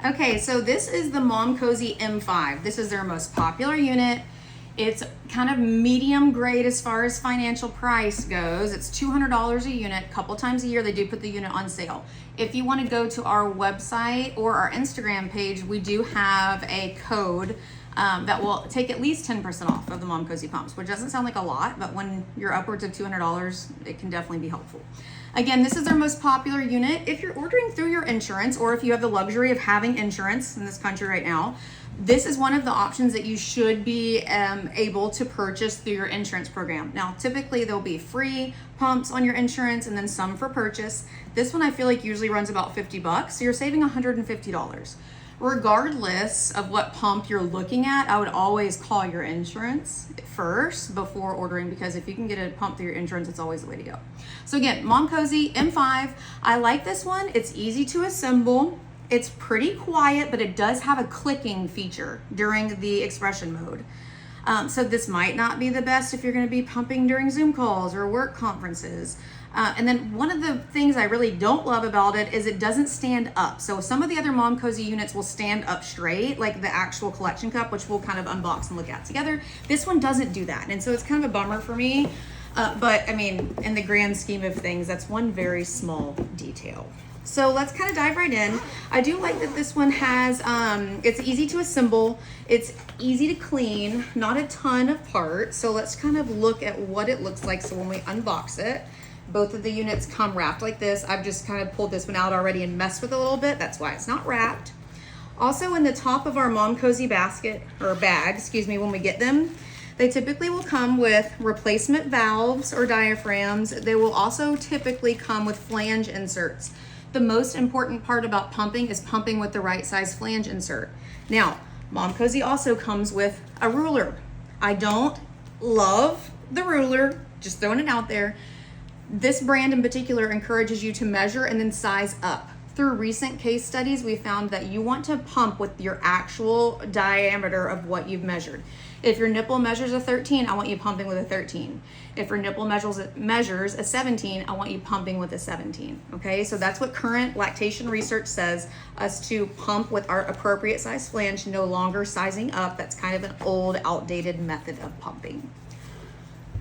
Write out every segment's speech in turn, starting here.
Okay, so this is the Momcozy M5. This is their most popular unit. It's kind of medium grade as far as financial price goes. It's $200 a unit. A couple times a year they do put the unit on sale. If you want to go to our website or our Instagram page, we do have a code that will take at least 10% off of the Momcozy pumps, which doesn't sound like a lot, but when you're upwards of $200, it can definitely be helpful. Again, this is their most popular unit. If you're ordering through your insurance, or if you have the luxury of having insurance in this country right now, this is one of the options that you should be able to purchase through your insurance program. Now, typically there'll be free pumps on your insurance and then some for purchase. This one I feel like usually runs about $50, so you're saving $150. Regardless of what pump you're looking at, I would always call your insurance first before ordering, because if you can get a pump through your insurance, it's always the way to go. So again, Momcozy M5. I like this one. It's easy to assemble. It's pretty quiet, but it does have a clicking feature during the expression mode. So this might not be the best if you're going to be pumping during Zoom calls or work conferences. And then one of the things I really don't love about it is it doesn't stand up. So some of the other Momcozy units will stand up straight, like the actual collection cup, which we'll kind of unbox and look at together. This one doesn't do that. And so it's kind of a bummer for me. But I mean, in the grand scheme of things, that's one very small detail. So let's kind of dive right in. I do like that this one has, it's easy to assemble. It's easy to clean, not a ton of parts. So let's kind of look at what it looks like. So when we unbox it, both of the units come wrapped like this. I've just kind of pulled this one out already and messed with it a little bit. That's why it's not wrapped. Also, in the top of our Momcozy basket, or bag, excuse me, when we get them, they typically will come with replacement valves or diaphragms. They will also typically come with flange inserts. The most important part about pumping is pumping with the right size flange insert. Now, Momcozy also comes with a ruler. I don't love the ruler, just throwing it out there. This brand in particular encourages you to measure and then size up. Through recent case studies, we found that you want to pump with your actual diameter of what you've measured. If your nipple measures a 13, I want you pumping with a 13. If your nipple measures a 17, I want you pumping with a 17. Okay, so that's what current lactation research says, us to pump with our appropriate size flange, no longer sizing up. That's kind of an old, outdated method of pumping.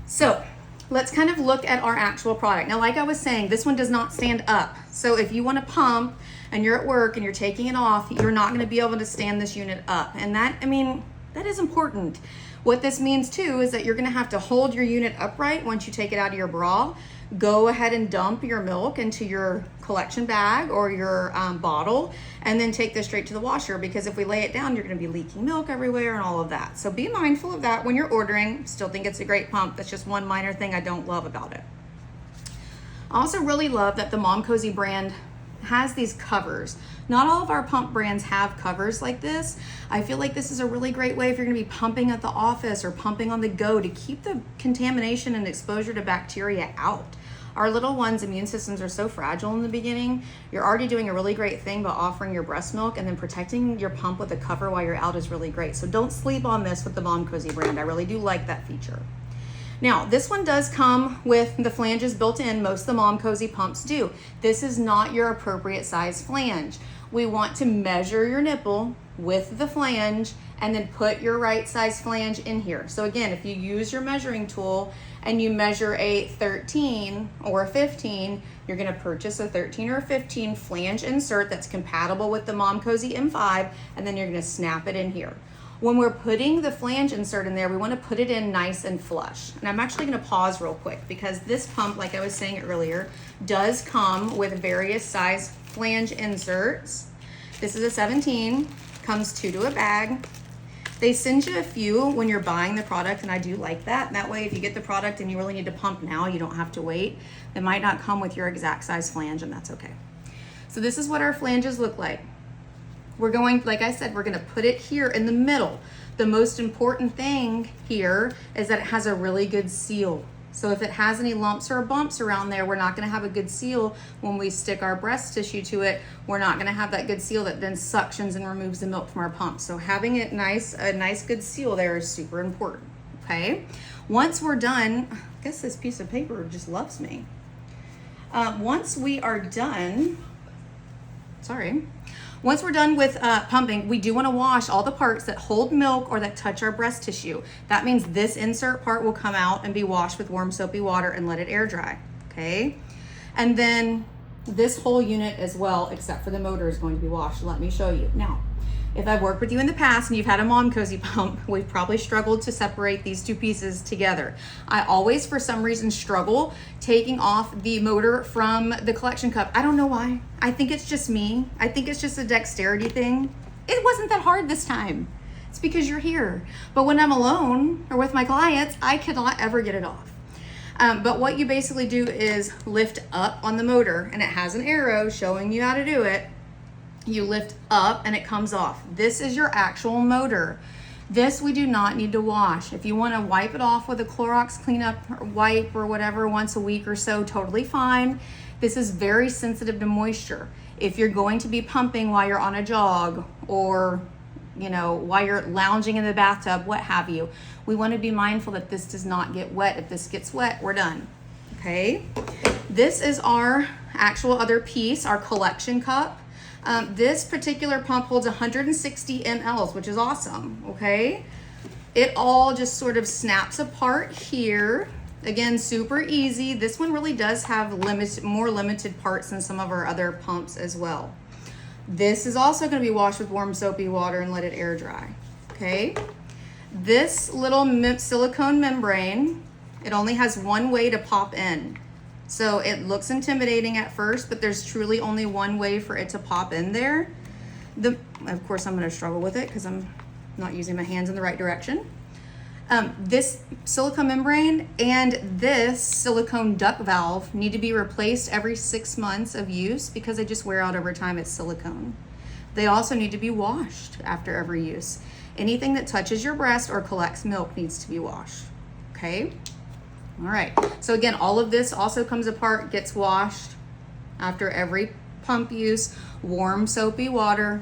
So let's kind of look at our actual product. Now, like I was saying, this one does not stand up. So if you want to pump and you're at work and you're taking it off, you're not going to be able to stand this unit up. And that, I mean, that is important. What this means too is that you're going to have to hold your unit upright once you take it out of your bra. Go ahead and dump your milk into your collection bag or your bottle, and then take this straight to the washer, because if we lay it down, you're going to be leaking milk everywhere and all of that. So be mindful of that when you're ordering. Still think it's a great pump. That's just one minor thing I don't love about it. I also really love that the Momcozy brand has these covers. Not all of our pump brands have covers like this. I feel like this is a really great way if you're going to be pumping at the office or pumping on the go to keep the contamination and exposure to bacteria out. Our little ones' immune systems are so fragile in the beginning. You're already doing a really great thing by offering your breast milk, and then protecting your pump with a cover while you're out is really great. So don't sleep on this with the Momcozy brand. I really do like that feature. Now, this one does come with the flanges built in. Most of the Momcozy pumps do. This is not your appropriate size flange. We want to measure your nipple with the flange and then put your right size flange in here. So again, if you use your measuring tool and you measure a 13 or a 15, you're gonna purchase a 13 or a 15 flange insert that's compatible with the Momcozy M5, and then you're gonna snap it in here. When we're putting the flange insert in there, we want to put it in nice and flush. And I'm actually going to pause real quick, because this pump, like I was saying earlier, does come with various size flange inserts. This is a 17, comes 2 to a bag. They send you a few when you're buying the product, and I do like that. That way, if you get the product and you really need to pump now, you don't have to wait. It might not come with your exact size flange, and that's okay. So this is what our flanges look like. We're going, like I said, we're going to put it here in the middle. The most important thing here is that it has a really good seal. So if it has any lumps or bumps around there, we're not going to have a good seal when we stick our breast tissue to it. We're not going to have that good seal that then suctions and removes the milk from our pump. So having it a nice good seal there is super important. Okay. Once we're done, I guess this piece of paper just loves me. Once we are done, Once we're done with pumping, we do want to wash all the parts that hold milk or that touch our breast tissue. That means this insert part will come out and be washed with warm soapy water and let it air dry, okay? And then this whole unit as well, except for the motor, is going to be washed. Let me show you. Now, if I've worked with you in the past and you've had a Momcozy pump, we've probably struggled to separate these two pieces together. I always, for some reason, struggle taking off the motor from the collection cup. I don't know why. I think it's just me. I think it's just a dexterity thing. It wasn't that hard this time. It's because you're here. But when I'm alone or with my clients, I cannot ever get it off. But what you basically do is lift up on the motor, and it has an arrow showing you how to do it. You lift up and it comes off. This is your actual motor. This we do not need to wash. If you want to wipe it off with a Clorox cleanup or wipe or whatever once a week or so, totally fine. This is very sensitive to moisture. If you're going to be pumping while you're on a jog or while you're lounging in the bathtub, what have you, we want to be mindful that this does not get wet. If this gets wet, we're done. Okay. This is our actual other piece, our collection cup. This particular pump holds 160 mLs, which is awesome, okay? It all just sort of snaps apart here. Again, super easy. This one really does have more limited parts than some of our other pumps as well. This is also gonna be washed with warm soapy water and let it air dry, okay? This little silicone membrane, it only has one way to pop in. So it looks intimidating at first, but there's truly only one way for it to pop in there. Of course, I'm going to struggle with it because I'm not using my hands in the right direction. This silicone membrane and this silicone duct valve need to be replaced every 6 months of use because they just wear out over time. It's silicone. They also need to be washed after every use. Anything that touches your breast or collects milk needs to be washed, okay? All right, so again, all of this also comes apart, gets washed after every pump use, warm soapy water,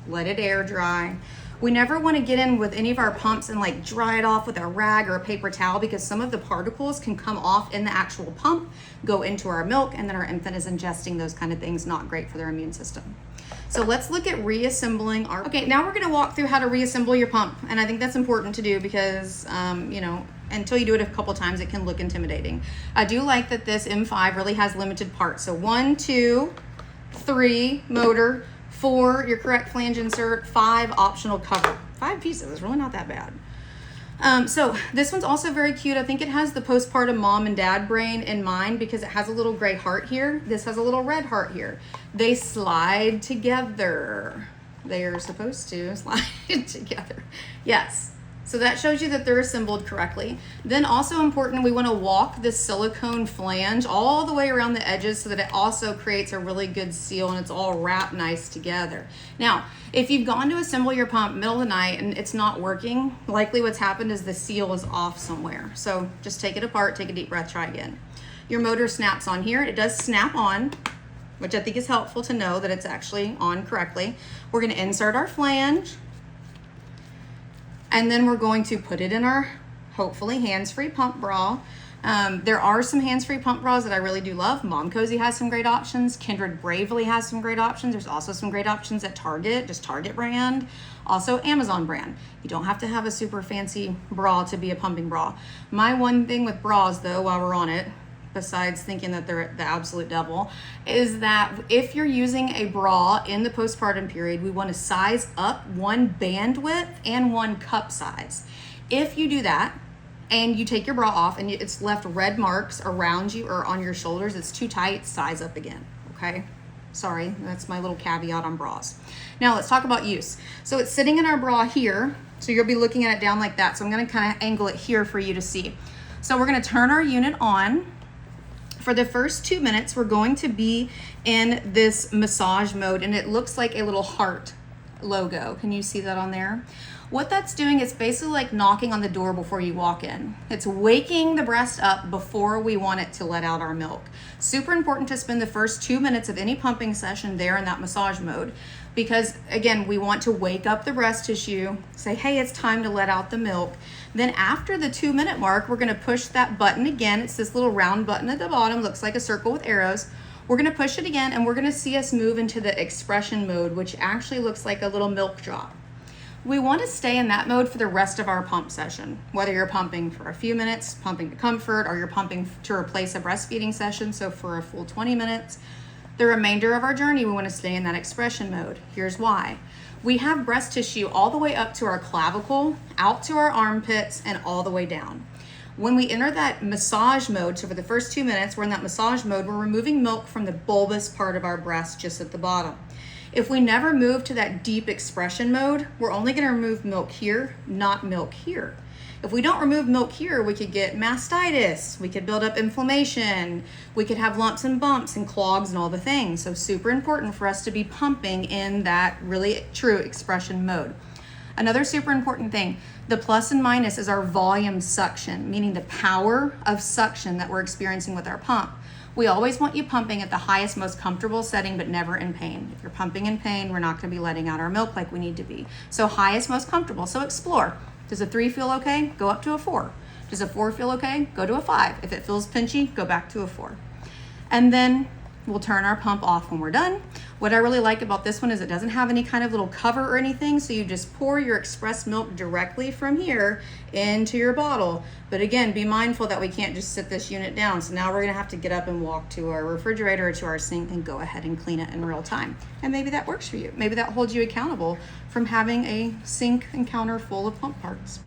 let it air dry. We never want to get in with any of our pumps and like dry it off with a rag or a paper towel because some of the particles can come off in the actual pump, go into our milk, and then our infant is ingesting those kind of things, not great for their immune system. So let's look at reassembling our, okay, now we're gonna walk through how to reassemble your pump. And I think that's important to do because, until you do it a couple times, it can look intimidating. I do like that this M5 really has limited parts. So 1, 2, 3 motor, 4 your correct flange insert, 5 optional cover. 5 pieces is really not that bad. So this one's also very cute. I think it has the postpartum mom and dad brain in mind because it has a little gray heart here. This has a little red heart here. They slide together. They are supposed to slide together. Yes. So that shows you that they're assembled correctly. Then also important, we want to walk this silicone flange all the way around the edges so that it also creates a really good seal and it's all wrapped nice together. Now, if you've gone to assemble your pump middle of the night and it's not working, likely what's happened is the seal is off somewhere. So just take it apart, take a deep breath, try again. Your motor snaps on here. It does snap on, which I think is helpful to know that it's actually on correctly. We're going to insert our flange. And then we're going to put it in our, hopefully, hands-free pump bra. There are some hands-free pump bras that I really do love. Momcozy has some great options. Kindred Bravely has some great options. There's also some great options at Target, just Target brand. Also Amazon brand. You don't have to have a super fancy bra to be a pumping bra. My one thing with bras, though, while we're on it, besides thinking that they're the absolute devil, is that if you're using a bra in the postpartum period, we want to size up one band width and one cup size. If you do that and you take your bra off and it's left red marks around you or on your shoulders, it's too tight, size up again, okay? Sorry, that's my little caveat on bras. Now let's talk about use. So it's sitting in our bra here, so you'll be looking at it down like that. So I'm gonna kind of angle it here for you to see. So we're gonna turn our unit on. For the first 2 minutes, we're going to be in this massage mode, and it looks like a little heart logo. Can you see that on there? What that's doing is basically like knocking on the door before you walk in. It's waking the breast up before we want it to let out our milk. Super important to spend the first 2 minutes of any pumping session there in that massage mode because, again, we want to wake up the breast tissue, say, hey, it's time to let out the milk. Then after the 2 minute mark, we're gonna push that button again. It's this little round button at the bottom, looks like a circle with arrows. We're gonna push it again and we're gonna see us move into the expression mode, which actually looks like a little milk drop. We want to stay in that mode for the rest of our pump session, whether you're pumping for a few minutes, pumping to comfort, or you're pumping to replace a breastfeeding session, so for a full 20 minutes. The remainder of our journey, we want to stay in that expression mode. Here's why. We have breast tissue all the way up to our clavicle, out to our armpits, and all the way down. When we enter that massage mode, so for the first 2 minutes, we're in that massage mode, we're removing milk from the bulbous part of our breast just at the bottom. If we never move to that deep expression mode, we're only gonna remove milk here, not milk here. If we don't remove milk here, we could get mastitis, we could build up inflammation, we could have lumps and bumps and clogs and all the things. So super important for us to be pumping in that really true expression mode. Another super important thing, the plus and minus is our volume suction, meaning the power of suction that we're experiencing with our pump. We always want you pumping at the highest, most comfortable setting, but never in pain. If you're pumping in pain, we're not gonna be letting out our milk like we need to be. So highest, most comfortable, so explore. Does a 3 feel okay? Go up to a 4. Does a 4 feel okay? Go to a 5. If it feels pinchy, go back to a 4. And then we'll turn our pump off when we're done. What I really like about this one is it doesn't have any kind of little cover or anything, so you just pour your express milk directly from here into your bottle. But again, be mindful that we can't just sit this unit down. So now we're gonna have to get up and walk to our refrigerator or to our sink and go ahead and clean it in real time. And maybe that works for you. Maybe that holds you accountable from having a sink and counter full of pump parts.